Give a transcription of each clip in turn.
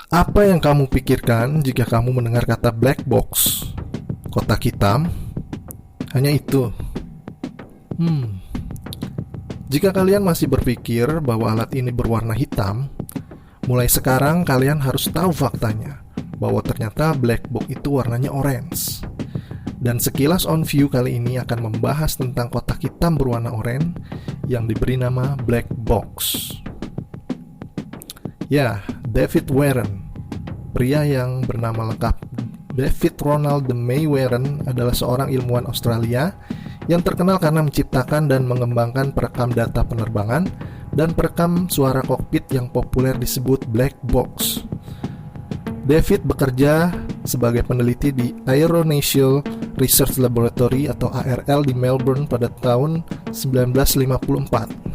Apa yang kamu pikirkan jika kamu mendengar kata black box? Kotak hitam? Hanya itu. Jika kalian masih berpikir bahwa alat ini berwarna hitam, mulai sekarang kalian harus tahu faktanya, bahwa ternyata black box itu warnanya orange. Dan sekilas on view kali ini akan membahas tentang kotak hitam berwarna oranye yang diberi nama black box. Ya, David Warren, pria yang bernama lengkap David Ronald May Warren, adalah seorang ilmuwan Australia yang terkenal karena menciptakan dan mengembangkan perekam data penerbangan dan perekam suara kokpit yang populer disebut black box. David bekerja sebagai peneliti di Aeronautical Research Laboratory atau ARL di Melbourne pada tahun 1954.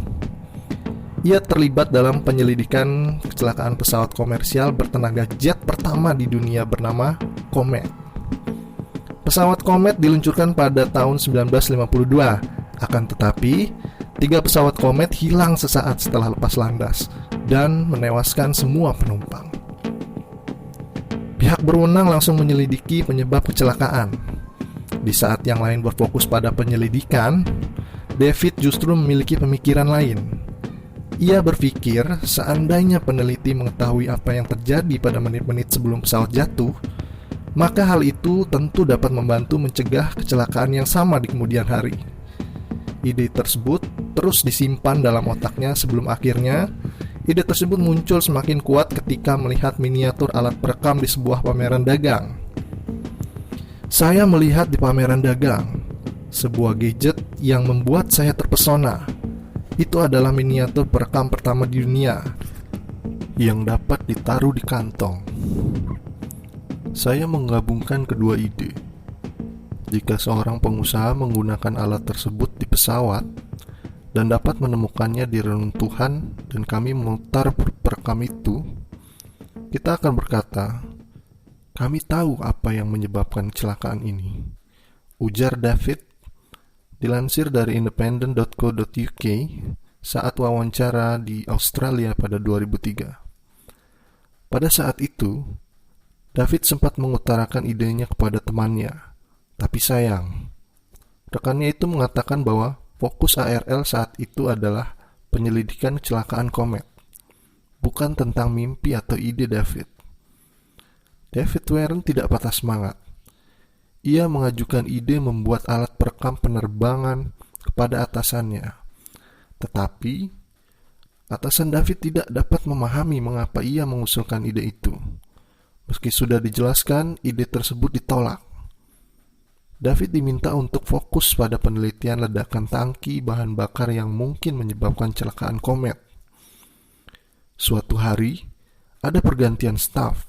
Ia terlibat dalam penyelidikan kecelakaan pesawat komersial bertenaga jet pertama di dunia bernama Comet. Pesawat Comet diluncurkan pada tahun 1952, akan tetapi 3 pesawat Comet hilang sesaat setelah lepas landas dan menewaskan semua penumpang. Pihak berwenang langsung menyelidiki penyebab kecelakaan. Di saat yang lain berfokus pada penyelidikan, David justru memiliki pemikiran lain. Ia berpikir seandainya peneliti mengetahui apa yang terjadi pada menit-menit sebelum pesawat jatuh, maka hal itu tentu dapat membantu mencegah kecelakaan yang sama di kemudian hari. Ide tersebut terus disimpan dalam otaknya sebelum akhirnya ide tersebut muncul semakin kuat ketika melihat miniatur alat perekam di sebuah pameran dagang. Saya melihat di pameran dagang sebuah gadget yang membuat saya terpesona. Itu adalah miniatur perekam pertama di dunia yang dapat ditaruh di kantong. Saya menggabungkan kedua ide. Jika seorang pengusaha menggunakan alat tersebut di pesawat dan dapat menemukannya di reruntuhan dan kami memutar perekam itu, kita akan berkata, "Kami tahu apa yang menyebabkan kecelakaan ini," ujar David. Dilansir dari independent.co.uk saat wawancara di Australia pada 2003. Pada saat itu, David sempat mengutarakan idenya kepada temannya, tapi sayang, rekannya itu mengatakan bahwa fokus ARL saat itu adalah penyelidikan kecelakaan Comet, bukan tentang mimpi atau ide David. David Warren tidak patah semangat. Ia mengajukan ide membuat alat perekam penerbangan kepada atasannya. Tetapi, atasan David tidak dapat memahami mengapa ia mengusulkan ide itu. Meski sudah dijelaskan, ide tersebut ditolak. David diminta untuk fokus pada penelitian ledakan tangki bahan bakar yang mungkin menyebabkan kecelakaan Comet. Suatu hari, ada pergantian staf.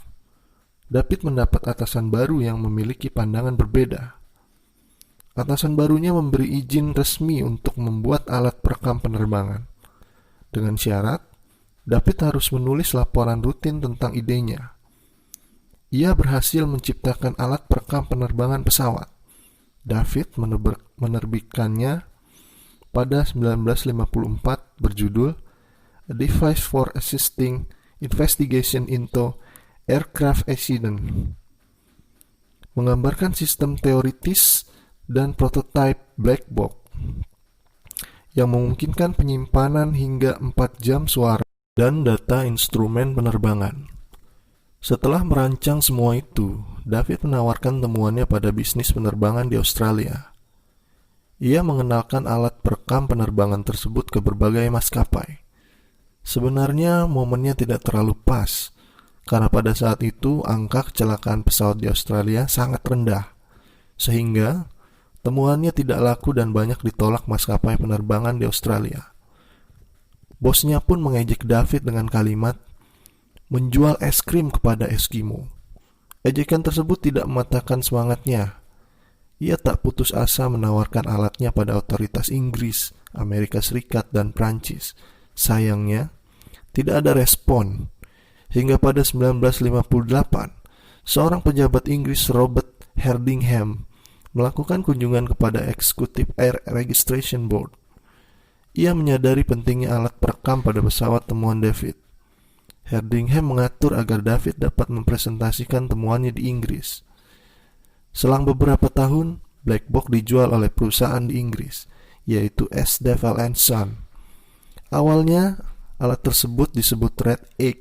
David mendapat atasan baru yang memiliki pandangan berbeda. Atasan barunya memberi izin resmi untuk membuat alat perekam penerbangan. Dengan syarat, David harus menulis laporan rutin tentang idenya. Ia berhasil menciptakan alat perekam penerbangan pesawat. David menerbitkannya pada 1954 berjudul A Device for Assisting Investigation into Aircraft Accident, menggambarkan sistem teoritis dan prototipe black box yang memungkinkan penyimpanan hingga 4 jam suara dan data instrumen penerbangan. Setelah merancang semua itu, David menawarkan temuannya pada bisnis penerbangan di Australia. Ia mengenalkan alat perekam penerbangan tersebut ke berbagai maskapai. Sebenarnya momennya tidak terlalu pas, karena pada saat itu angka kecelakaan pesawat di Australia sangat rendah, sehingga temuannya tidak laku dan banyak ditolak maskapai penerbangan di Australia. Bosnya pun mengejek David dengan kalimat, "Menjual es krim kepada Eskimo." Ejekan tersebut tidak mematahkan semangatnya. Ia tak putus asa menawarkan alatnya pada otoritas Inggris, Amerika Serikat, dan Prancis. Sayangnya, tidak ada respon. Hingga pada 1958, seorang pejabat Inggris Robert Hardingham melakukan kunjungan kepada eksekutif Air Registration Board. Ia menyadari pentingnya alat perekam pada pesawat temuan David. Herdingham mengatur agar David dapat mempresentasikan temuannya di Inggris. Selang beberapa tahun, Black Box dijual oleh perusahaan di Inggris, yaitu S. Devil and Son. Awalnya, alat tersebut disebut Red Egg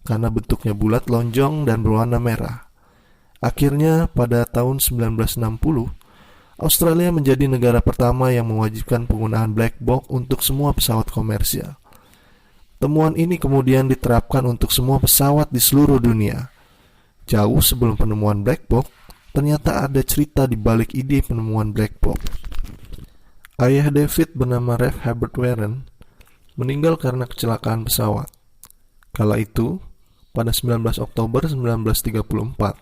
karena bentuknya bulat, lonjong, dan berwarna merah. Akhirnya, pada tahun 1960, Australia menjadi negara pertama yang mewajibkan penggunaan Black Box untuk semua pesawat komersial. Temuan ini kemudian diterapkan untuk semua pesawat di seluruh dunia. Jauh sebelum penemuan Black Box, ternyata ada cerita di balik ide penemuan Black Box. Ayah David bernama Rev Herbert Warren meninggal karena kecelakaan pesawat. Kala itu, pada 19 Oktober 1934,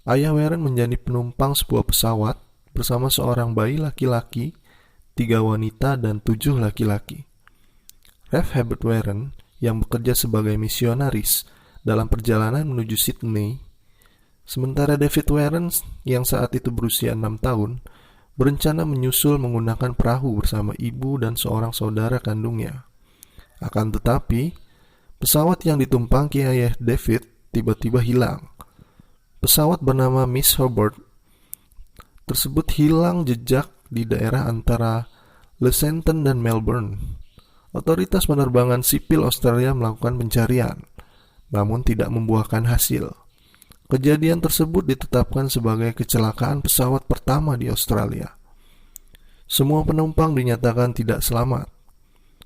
ayah Warren menjadi penumpang sebuah pesawat bersama seorang bayi laki-laki, 3 wanita, dan 7 laki-laki. Rev Herbert Warren yang bekerja sebagai misionaris dalam perjalanan menuju Sydney, sementara David Warren yang saat itu berusia 6 tahun berencana menyusul menggunakan perahu bersama ibu dan seorang saudara kandungnya. Akan tetapi, pesawat yang ditumpangi ayah David tiba-tiba hilang. Pesawat bernama Miss Hobart tersebut hilang jejak di daerah antara Lessenton dan Melbourne. Otoritas penerbangan sipil Australia melakukan pencarian, namun tidak membuahkan hasil. Kejadian tersebut ditetapkan sebagai kecelakaan pesawat pertama di Australia. Semua penumpang dinyatakan tidak selamat.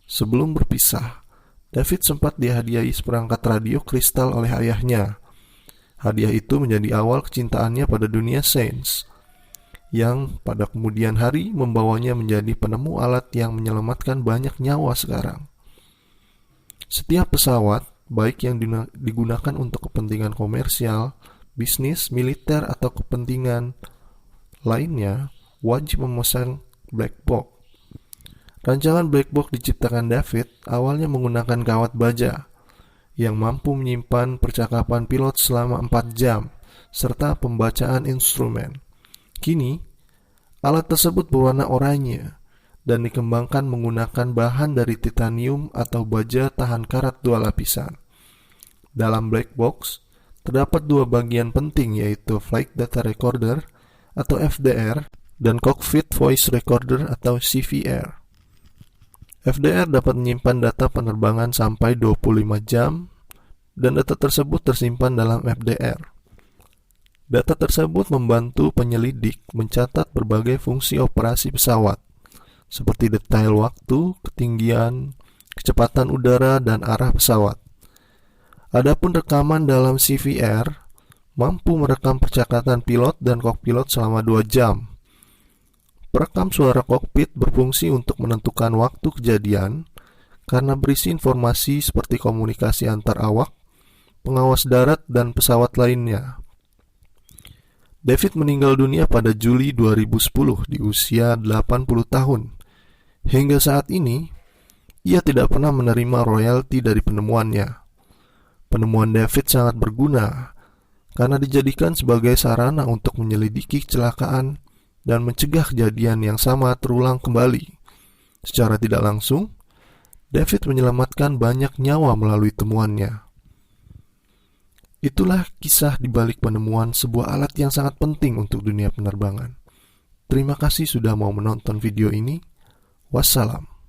Sebelum berpisah, David sempat dihadiahi seperangkat radio kristal oleh ayahnya. Hadiah itu menjadi awal kecintaannya pada dunia sains, yang pada kemudian hari membawanya menjadi penemu alat yang menyelamatkan banyak nyawa sekarang. Setiap pesawat, baik yang digunakan untuk kepentingan komersial, bisnis, militer, atau kepentingan lainnya, wajib memesan Black Box. Rancangan Black Box diciptakan David awalnya menggunakan kawat baja yang mampu menyimpan percakapan pilot selama 4 jam, serta pembacaan instrumen. Kini, alat tersebut berwarna oranye dan dikembangkan menggunakan bahan dari titanium atau baja tahan karat 2 lapisan. Dalam Black Box, terdapat 2 bagian penting, yaitu Flight Data Recorder atau FDR dan Cockpit Voice Recorder atau CVR. FDR dapat menyimpan data penerbangan sampai 25 jam dan data tersebut tersimpan dalam FDR. Data tersebut membantu penyelidik mencatat berbagai fungsi operasi pesawat, seperti detail waktu, ketinggian, kecepatan udara, dan arah pesawat. Adapun rekaman dalam CVR mampu merekam percakapan pilot dan kokpilot selama 2 jam. Perekam suara kokpit berfungsi untuk menentukan waktu kejadian karena berisi informasi seperti komunikasi antar awak, pengawas darat, dan pesawat lainnya. David meninggal dunia pada Juli 2010 di usia 80 tahun. Hingga saat ini, ia tidak pernah menerima royalti dari penemuannya. Penemuan David sangat berguna karena dijadikan sebagai sarana untuk menyelidiki kecelakaan dan mencegah kejadian yang sama terulang kembali. Secara tidak langsung, David menyelamatkan banyak nyawa melalui temuannya. Itulah kisah di balik penemuan sebuah alat yang sangat penting untuk dunia penerbangan. Terima kasih sudah mau menonton video ini. Wassalam.